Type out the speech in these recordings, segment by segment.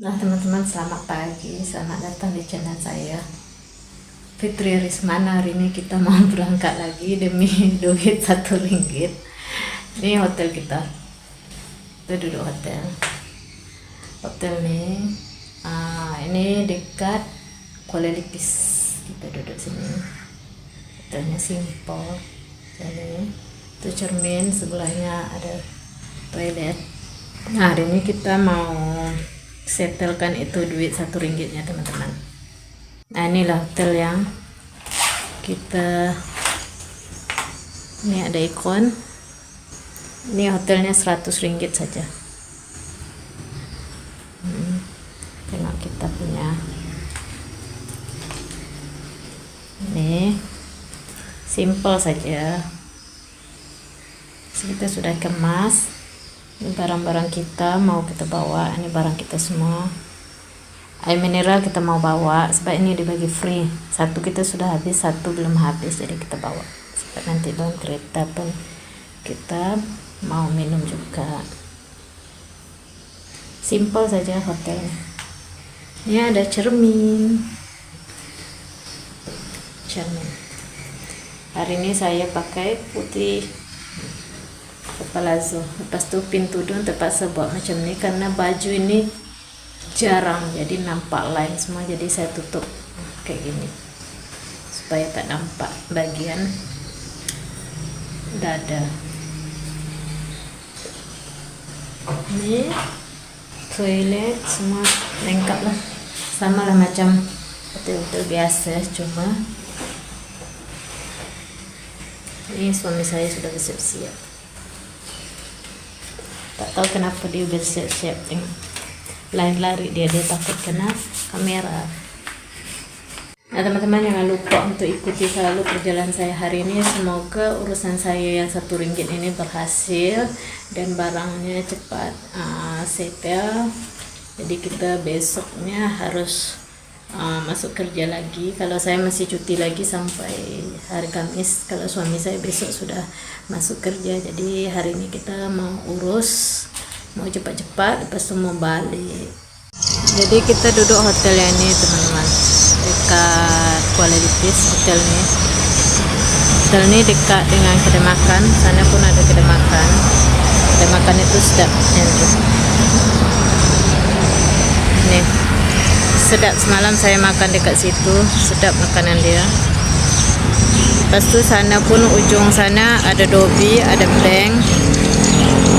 Nah teman-teman, selamat pagi, selamat datang di channel saya Fitri Rismana. Hari ini kita mau berangkat lagi demi duit RM1. Ini hotel kita, kita duduk hotel nih. Ini dekat Kuala Lipis, kita duduk sini. Hotelnya simple, jadi itu cermin, sebelahnya ada toilet. Nah hari ini kita mau setelkan itu duit RM1 teman-teman. Nah inilah hotel yang kita, ini ada ikon, ini hotelnya RM100 saja. Tengok kita punya, ini simple saja. Kita sudah kemas. Ini barang-barang kita mau kita bawa, ini barang kita semua. Air mineral kita mau bawa, sebab ini dibagi free. Satu kita sudah habis, satu belum habis, jadi kita bawa. Sebab nanti dalam kereta pun kita mau minum juga. Simple saja hotelnya. Ini ada cermin. Hari ini saya pakai putih palazzo. Lepas tu pintu dun terpaksa buat macam ni karena baju ini jarang, jadi nampak line semua, jadi saya tutup kayak gini supaya tak nampak bagian dada. Ini toilet semua lengkap lah, sama lah macam hotel-hotel biasa, cuma ini suami saya sudah bersiap-siap. Tak tahu kenapa dia bersiap-siap, lari-lari dia takut kena kamera. Nah teman-teman, jangan lupa untuk ikuti selalu perjalanan saya hari ini. Semoga urusan saya yang RM1 ini berhasil dan barangnya cepat settle. Jadi kita besoknya harus masuk kerja lagi. Kalau saya masih cuti lagi sampai hari Kamis, kalau suami saya besok sudah masuk kerja. Jadi hari ini kita mau urus, mau cepat-cepat, lepas itu mau balik. Jadi kita duduk hotel yang ini teman-teman, dekat Kuala Lipis. Hotel ini dekat dengan kedai makan, sana pun ada kedai makan. Kedai makan itu sedap, nih sedap. Semalam saya makan dekat situ, sedap makanan dia. Lepas tu sana pun ujung sana ada dobi, ada bank,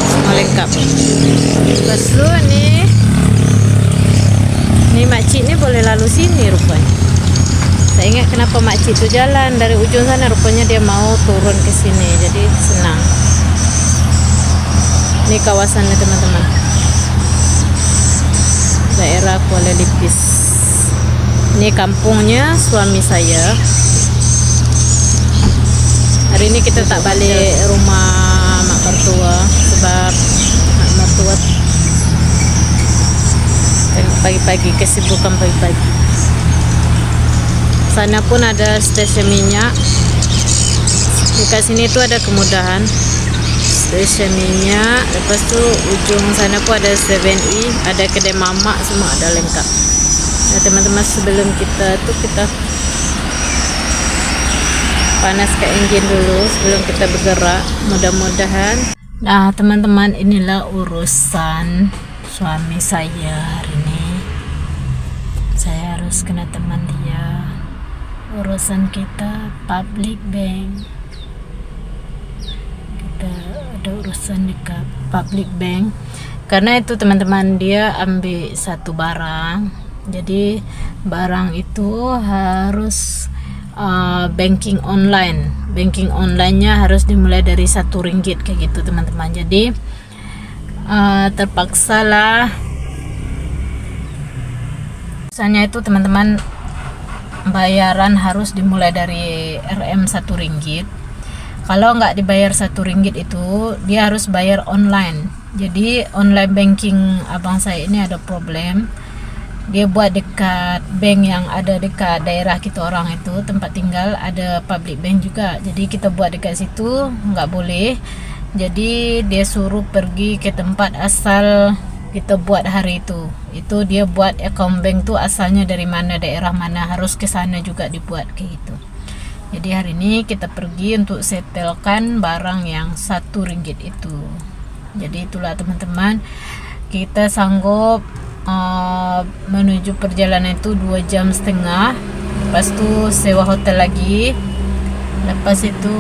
semua lengkap. Lepas tu ni makcik ni boleh lalu sini rupanya. Saya ingat kenapa makcik tu jalan dari ujung sana, rupanya dia mau turun ke sini, jadi senang. Ini kawasannya teman-teman, daerah Kuala Lipis. Ini kampungnya suami saya. Hari ini kita tak balik rumah mak mertua sebab mak mertua pagi-pagi, kesibukan pagi-pagi. Sana pun ada stesen minyak. Dekat sini tuh ada kemudahan, stesen minyak. Lepas tu ujung sana pun ada 7E, ada kedai mamak, semua ada lengkap. Nah teman-teman, sebelum kita panaskan enjin dulu sebelum kita bergerak, mudah-mudahan. Nah teman-teman, inilah urusan suami saya hari ini. Saya harus kena teman dia. Urusan kita public bank, kita ada urusan dekat public bank. Karena itu teman-teman, dia ambil satu barang, jadi barang itu harus banking online. Banking online-nya harus dimulai dari RM1 kayak gitu teman-teman. Jadi terpaksa lah. Misalnya itu teman-teman, bayaran harus dimulai dari RM RM1. Kalau nggak dibayar RM1 itu, dia harus bayar online. Jadi online banking abang saya ini ada problem. Dia buat dekat bank yang ada dekat daerah kita orang itu, tempat tinggal, ada public bank juga. Jadi kita buat dekat situ nggak boleh. Jadi dia suruh pergi ke tempat asal kita buat hari itu dia buat account bank tuh asalnya dari mana, daerah mana, harus ke sana juga dibuat kayak gitu. Jadi hari ini kita pergi untuk setelkan barang yang RM1 itu. Jadi itulah teman-teman, kita sanggup menuju perjalanan itu 2,5 jam. Lepas itu sewa hotel lagi. Lepas itu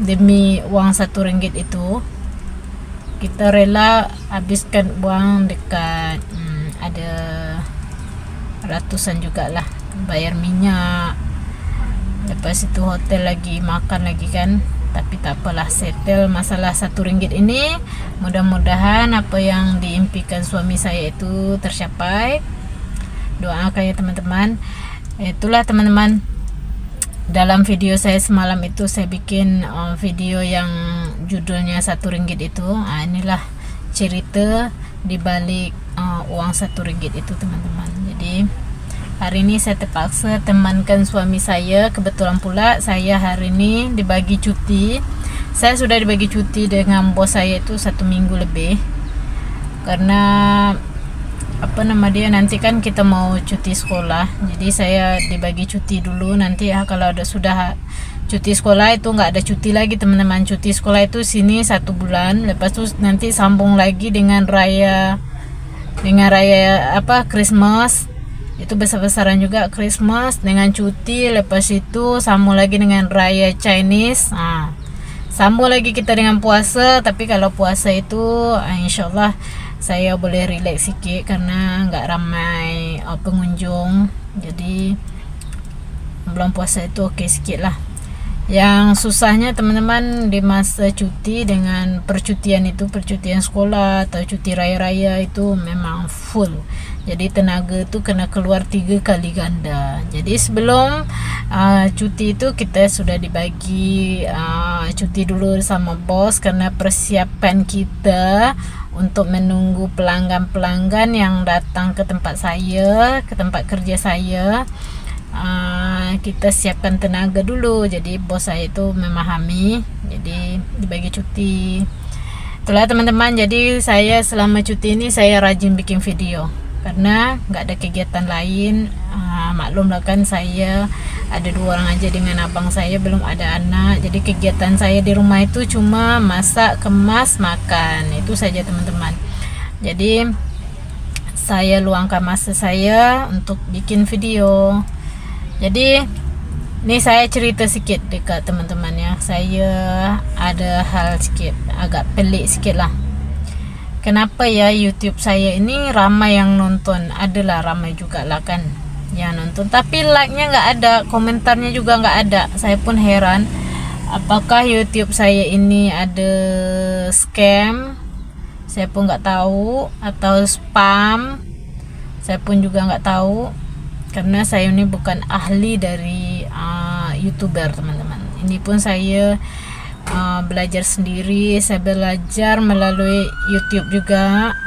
demi uang RM1 itu kita rela habiskan uang dekat ada ratusan juga lah, bayar minyak, lepas itu hotel lagi, makan lagi kan. Tapi tak apalah, settle masalah RM1 ini. Mudah-mudahan apa yang diimpikan suami saya itu tercapai. Doakan ya teman-teman. Itulah teman-teman, dalam video saya semalam itu saya bikin video yang judulnya RM1 itu. Inilah cerita dibalik uang RM1 itu teman-teman. Jadi hari ini saya terpaksa temankan suami saya. Kebetulan pula saya hari ini dibagi cuti. Saya sudah dibagi cuti dengan bos saya itu 1 minggu lebih. Karena nanti kan kita mau cuti sekolah. Jadi saya dibagi cuti dulu. Nanti kalau sudah cuti sekolah itu nggak ada cuti lagi teman-teman. Cuti sekolah itu sini 1 bulan. Lepas itu nanti sambung lagi dengan raya Christmas. Itu besar-besaran juga Christmas dengan cuti. Lepas itu sambung lagi dengan raya Chinese. Sambung lagi kita dengan puasa. Tapi kalau puasa itu insyaallah saya boleh relax sikit karena nggak ramai pengunjung. Jadi bulan puasa itu oke sikit lah. Yang susahnya teman-teman di masa cuti dengan percutian itu, percutian sekolah atau cuti raya-raya itu memang full. Jadi tenaga itu kena keluar 3 kali ganda. Jadi sebelum cuti itu kita sudah dibagi cuti dulu sama bos karena persiapan kita untuk menunggu pelanggan-pelanggan yang datang ke tempat saya, ke tempat kerja saya. Kita siapkan tenaga dulu. Jadi bos saya itu memahami, jadi dibagi cuti. Itulah teman-teman, jadi saya selama cuti ini saya rajin bikin video karena nggak ada kegiatan lain. Maklumlah kan saya ada 2 orang aja dengan abang saya, belum ada anak. Jadi kegiatan saya di rumah itu cuma masak, kemas, makan, itu saja teman-teman. Jadi saya luangkan masa saya untuk bikin video. Jadi ini saya cerita sikit dekat teman-teman ya. Saya ada hal sikit agak pelik sikit lah. Kenapa ya YouTube saya ini ramai yang nonton? Adalah ramai juga lah kan yang nonton, tapi like-nya nggak ada, komentarnya juga nggak ada. Saya pun heran, apakah YouTube saya ini ada scam? Saya pun nggak tahu, atau spam. Saya pun juga nggak tahu, karena saya ini bukan ahli dari YouTuber teman-teman. Ini pun saya belajar sendiri. Saya belajar melalui YouTube juga.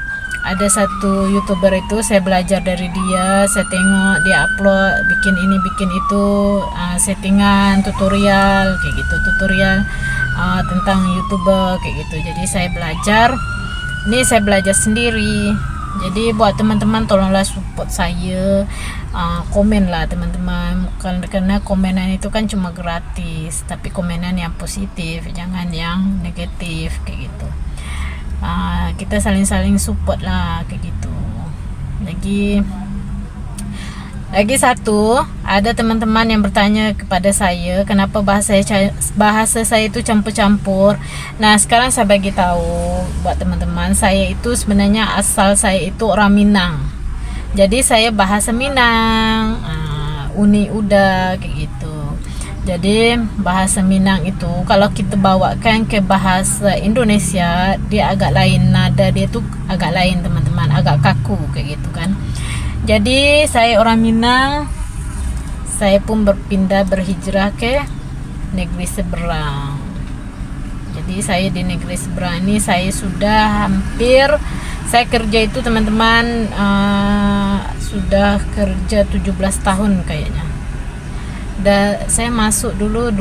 Ada satu YouTuber itu saya belajar dari dia. Saya tengok dia upload, bikin ini bikin itu, settingan, tutorial kayak gitu, tutorial tentang YouTuber kayak gitu. Jadi saya belajar. Ini saya belajar sendiri. Jadi buat teman-teman tolonglah support saya, komen lah teman-teman, karena komenan itu kan cuma gratis, tapi komenan yang positif, jangan yang negatif kayak gitu. Kita saling-saling support lah kayak gitu. Lagi satu, ada teman-teman yang bertanya kepada saya kenapa bahasa saya itu campur-campur. Nah sekarang saya bagi tahu buat teman-teman, saya itu sebenarnya asal saya itu orang Minang. Jadi saya bahasa Minang, uni udah kayak gitu. Jadi bahasa Minang itu kalau kita bawakan ke bahasa Indonesia dia agak lain, nada dia tuh agak lain teman-teman, agak kaku kayak gitu kan. Jadi saya orang Minang, saya pun berhijrah ke negeri seberang. Jadi saya di negeri seberang ini saya sudah hampir, saya kerja itu teman-teman sudah kerja 17 tahun kayaknya. Dan saya masuk dulu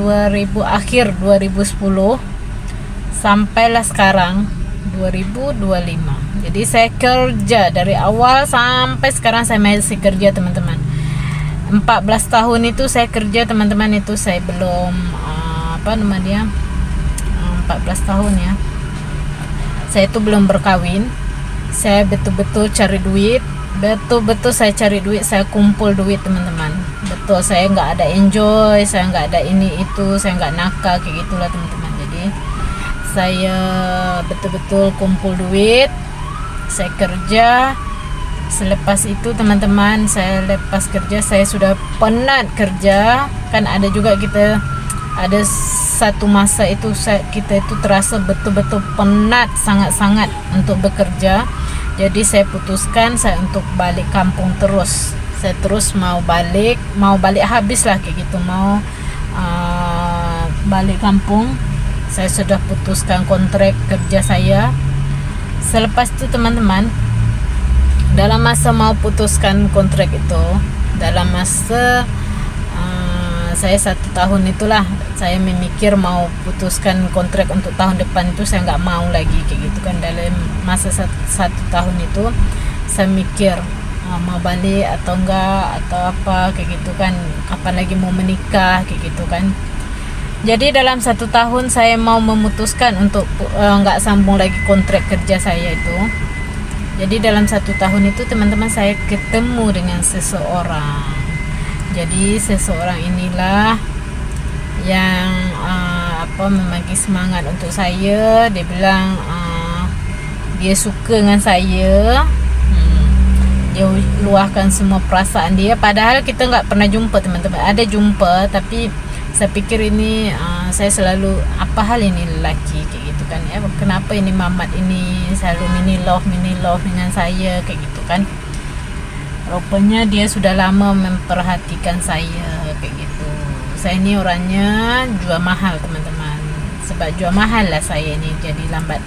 akhir 2010 sampailah sekarang 2025. Jadi saya kerja dari awal sampai sekarang, saya masih kerja teman-teman. 14 tahun itu saya kerja teman-teman. Itu saya belum 14 tahun ya, saya itu belum berkawin. Saya betul-betul cari duit, betul-betul saya cari duit, saya kumpul duit teman-teman. Betul, saya nggak ada enjoy, saya nggak ada ini itu, saya nggak nakal kayak gitulah teman-teman. Jadi saya betul-betul kumpul duit, saya kerja. Selepas itu teman-teman, saya lepas kerja, saya sudah penat kerja. Kan ada juga kita, ada satu masa itu kita itu terasa betul-betul penat sangat-sangat untuk bekerja. Jadi saya putuskan saya untuk balik kampung terus. Saya terus mau balik habis lah kayak gitu, mau balik kampung. Saya sudah putuskan kontrak kerja saya. Selepas itu teman-teman, dalam masa mau putuskan kontrak itu, dalam masa saya 1 tahun itulah, saya memikir mau putuskan kontrak untuk tahun depan itu, saya nggak mau lagi kayak gitu kan. Dalam masa 1 tahun itu saya mikir mau balik atau enggak atau apa kayak gitu kan, kapan lagi mau menikah kayak gitu kan. Jadi dalam 1 tahun saya mau memutuskan untuk nggak sambung lagi kontrak kerja saya itu. Jadi dalam 1 tahun itu teman-teman, saya ketemu dengan seseorang. Jadi seseorang inilah yang membagi semangat untuk saya. Dia bilang dia suka dengan saya. Dia luahkan semua perasaan dia. Padahal kita nggak pernah jumpa teman-teman. Ada jumpa, tapi saya pikir ini saya selalu, apa hal ini lelaki kayak gitu kan ya. Kenapa ini Mamat ini selalu mini love dengan saya kayak gitu kan. Rupanya dia sudah lama memperhatikan saya kayak gitu. Saya ini orangnya jual mahal teman-teman. Sebab jual mahal lah saya ini, jadi lambat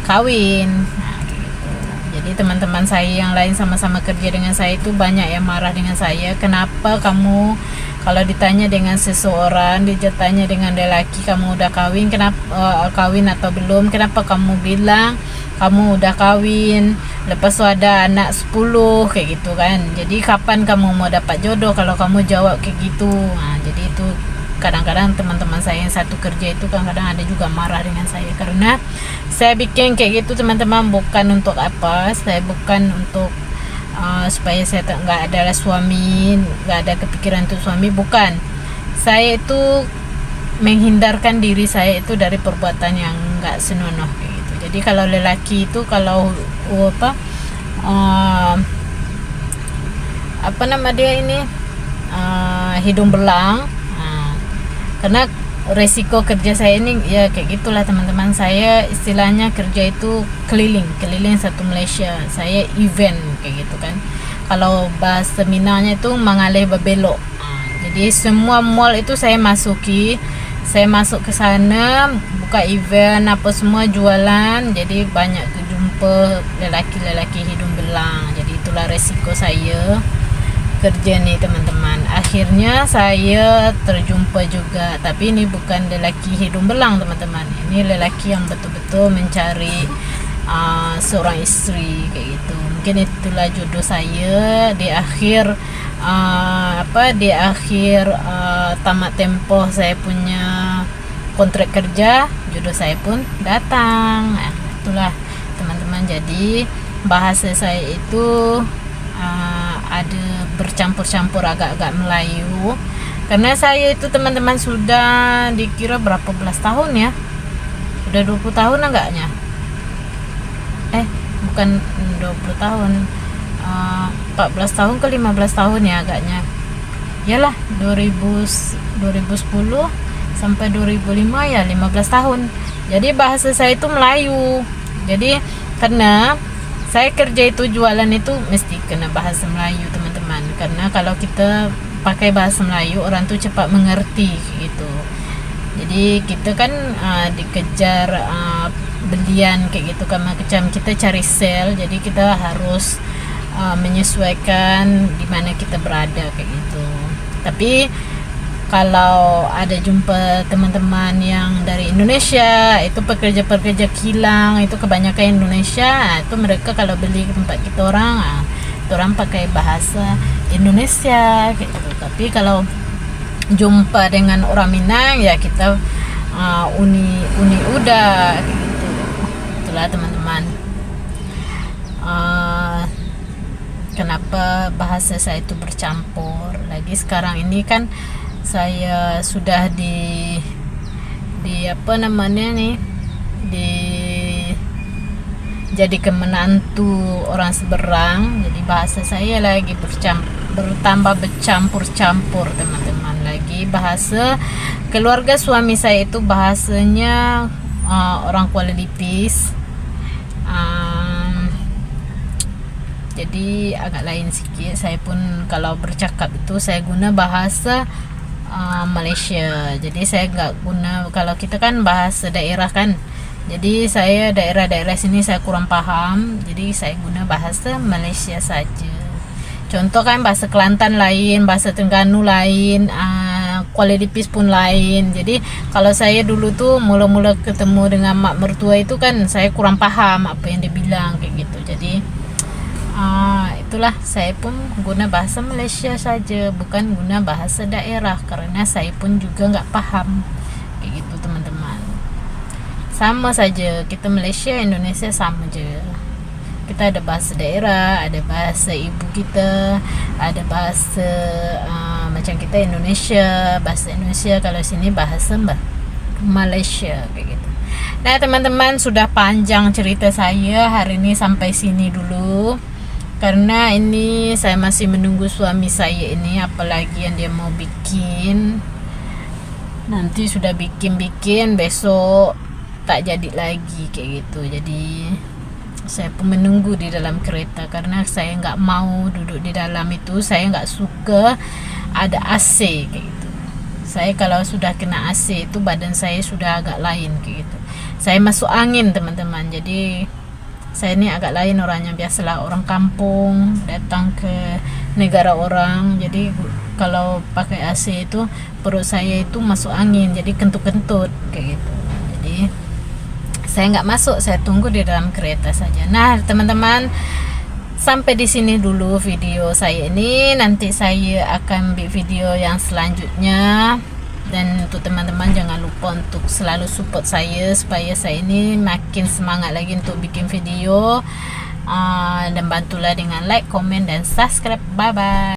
kawin. Kayak gitu. Jadi teman-teman saya yang lain sama-sama kerja dengan saya itu banyak yang marah dengan saya. Kenapa kamu kalau ditanya dengan seseorang, dia tanya dengan lelaki, kamu udah kawin, kenapa kawin atau belum? Kenapa kamu bilang kamu udah kawin, lepas tu ada anak 10 kayak gitu kan. Jadi kapan kamu mau dapat jodoh kalau kamu jawab kayak gitu. Jadi itu kadang-kadang teman-teman saya yang satu kerja itu kadang-kadang ada juga marah dengan saya, karena saya bikin kayak gitu teman-teman bukan untuk apa, saya bukan untuk supaya saya nggak ada suami, nggak ada kepikiran untuk suami, bukan. Saya itu menghindarkan diri saya itu dari perbuatan yang nggak senonoh kayak gitu. Jadi kalau lelaki itu kalau hidung belang, karena resiko kerja saya ini ya kayak gitulah teman-teman. Saya istilahnya kerja itu keliling satu Malaysia. Saya event kayak gitu kan. Kalau bahasa Minangnya itu mengalih babelok. Jadi semua mall itu saya masuk ke sana, buka event apa semua, jualan. Jadi banyak jumpa lelaki-lelaki hidung belang. Jadi itulah resiko saya kerja nih teman-teman. Akhirnya saya terjumpa juga, tapi ini bukan lelaki hidung belang teman-teman. Ini lelaki yang betul-betul mencari seorang istri kayak gitu. Mungkin itulah jodoh saya di akhir tamat tempoh saya punya kontrak kerja, jodoh saya pun datang. Itulah teman-teman. Jadi bahasa saya itu ada bercampur-campur agak-agak Melayu, karena saya itu teman-teman sudah dikira berapa belas tahun ya, sudah 20 tahun agaknya, bukan 20 tahun, 14 tahun ke 15 tahun ya agaknya, yalah 2010 sampai 2005 ya 15 tahun. Jadi bahasa saya itu Melayu. Jadi karena saya kerja itu jualan itu mesti kena bahasa Melayu teman-teman, karena kalau kita pakai bahasa Melayu orang tuh cepat mengerti gitu. Jadi kita kan dikejar belian kayak gitu kan, macam kita cari sale, jadi kita harus menyesuaikan di mana kita berada kayak gitu. Tapi kalau ada jumpa teman-teman yang dari Indonesia, itu pekerja-pekerja kilang itu kebanyakan Indonesia, itu mereka kalau beli ke tempat kita orang pakai bahasa Indonesia kayak gitu. Tapi kalau jumpa dengan orang Minang ya kita uni udah kayak gitu. Itulah teman-teman, kenapa bahasa saya itu bercampur. Lagi sekarang ini kan saya sudah di apa namanya nih, jadi menantu orang seberang, jadi bahasa saya lagi bertambah bercampur-campur teman-teman. Lagi bahasa keluarga suami saya itu bahasanya orang Kuala Lipis, jadi agak lain sedikit. Saya pun kalau bercakap itu saya guna bahasa Malaysia, jadi saya nggak guna, kalau kita kan bahasa daerah kan, jadi saya daerah-daerah sini saya kurang paham, jadi saya guna bahasa Malaysia saja. Contoh kan bahasa Kelantan lain, bahasa Terengganu lain, Kuala Lipis pun lain. Jadi kalau saya dulu tuh mula-mula ketemu dengan mak mertua itu kan saya kurang paham apa yang dia bilang kayak gitu. Jadi itulah saya pun guna bahasa Malaysia saja, bukan guna bahasa daerah, karena saya pun juga nggak paham kayak gitu teman-teman. Sama saja, kita Malaysia Indonesia sama aja, kita ada bahasa daerah, ada bahasa ibu kita, ada bahasa macam kita Indonesia, bahasa Indonesia, kalau sini bahasa Malaysia kayak gitu. Nah teman-teman, sudah panjang cerita saya hari ini, sampai sini dulu. Karena ini saya masih menunggu suami saya ini, apalagi yang dia mau bikin. Nanti sudah bikin besok tak jadi lagi kayak gitu. Jadi saya pun menunggu di dalam kereta, karena saya nggak mau duduk di dalam itu. Saya nggak suka ada AC kayak gitu. Saya kalau sudah kena AC itu badan saya sudah agak lain kayak gitu. Saya masuk angin teman-teman. Jadi saya ini agak lain orangnya. Biasalah orang kampung datang ke negara orang, jadi kalau pakai AC itu perut saya itu masuk angin, jadi kentut-kentut kayak gitu. Jadi saya nggak masuk, saya tunggu di dalam kereta saja. Nah teman-teman, sampai di sini dulu video saya ini. Nanti saya akan bikin video yang selanjutnya. Dan untuk teman-teman jangan lupa untuk selalu support saya, supaya saya ini makin semangat lagi untuk bikin video. Dan bantulah dengan like, komen, dan subscribe. Bye bye.